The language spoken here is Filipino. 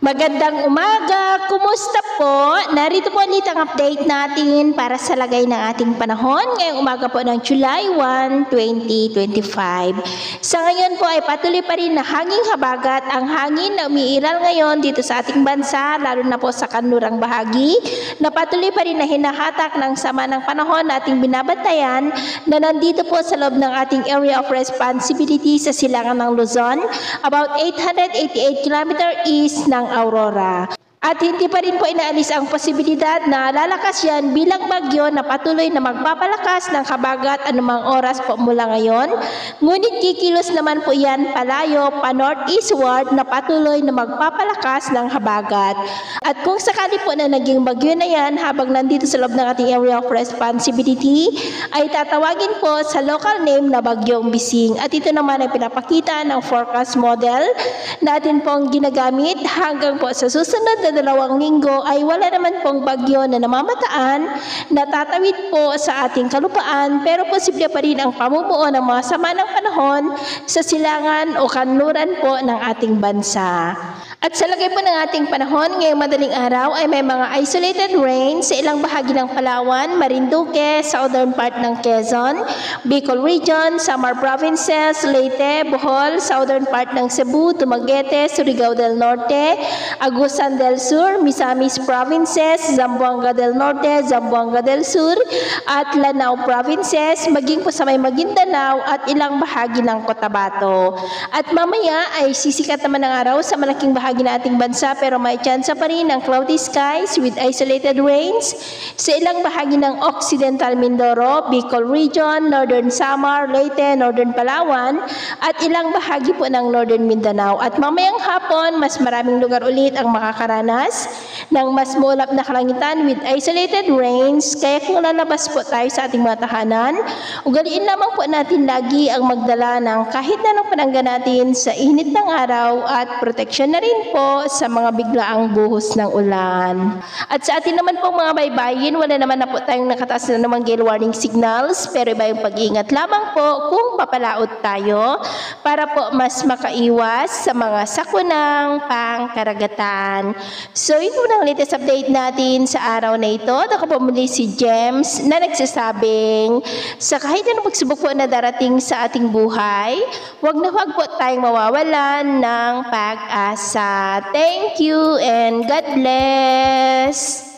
Magandang umaga! Kumusta po? Narito po ulit ang update natin para sa lagay ng ating panahon ngayong umaga po ng July 1, 2025. Sa ngayon po ay patuloy pa rin na hanging habagat ang hangin na umiiral ngayon dito sa ating bansa, lalo na po sa kanlurang bahagi, na patuloy pa rin na hinahatak ng sama ng panahon na ating binabantayan na nandito po sa loob ng ating area of responsibility sa silangan ng Luzon, about 888 km east ng Aurora. At hindi pa rin po inaalis ang posibilidad na lalakas yan bilang bagyo na patuloy na magpapalakas ng habagat anumang oras po mula ngayon. Ngunit kikilos naman po yan palayo pa northeastward na patuloy na magpapalakas ng habagat. At kung sakali po na naging bagyo na yan habang nandito sa loob ng ating area of responsibility, ay tatawagin po sa local name na Bagyong Bising. At ito naman ay pinapakita ng forecast model natin pong ginagamit hanggang po sa susunod na 2 linggo ay wala naman pong bagyo na namamataan na tatawid po sa ating kalupaan, pero posible pa rin ang pamumuo ng mga sama ng panahon sa silangan o kanluran po ng ating bansa. At sa lagay po ng ating panahon, ngayong madaling araw ay may mga isolated rain sa ilang bahagi ng Palawan, Marinduque, southern part ng Quezon, Bicol Region, Samar Provinces, Leyte, Bohol, southern part ng Cebu, Dumaguete, Surigao del Norte, Agusan del Sur, Misamis Provinces, Zamboanga del Norte, Zamboanga del Sur, at Lanao Provinces, maging po sa may Maguindanao at ilang bahagi ng Cotabato. At mamaya ay sisikat naman ang araw sa malaking bahagi na ating bansa, pero may tsansa pa rin ng cloudy skies with isolated rains sa ilang bahagi ng Occidental Mindoro, Bicol Region, Northern Samar, Leyte, Northern Palawan, at ilang bahagi po ng Northern Mindanao. At mamayang hapon, mas maraming lugar ulit ang makakaranas ng mas maulap na kalangitan with isolated rains. Kaya kung lalabas po tayo sa ating mga tahanan, ugaliin lamang po natin lagi ang magdala ng kahit na ng panangga natin sa init ng araw at proteksyon na rin po sa mga biglaang buhos ng ulan. At sa atin naman po mga baybayin, wala naman na po tayong nakataas na namang gale warning signals, pero iba yung pag-iingat lamang po kung papalaot tayo para po mas makaiwas sa mga sakunang pangkaragatan. So ito po ang latest update natin sa araw na ito. Ako po muli si James na nagsasabing sa kahit anong pagsubok po na darating sa ating buhay, huwag na huwag po tayong mawawalan ng pag-asa. Thank you and God bless.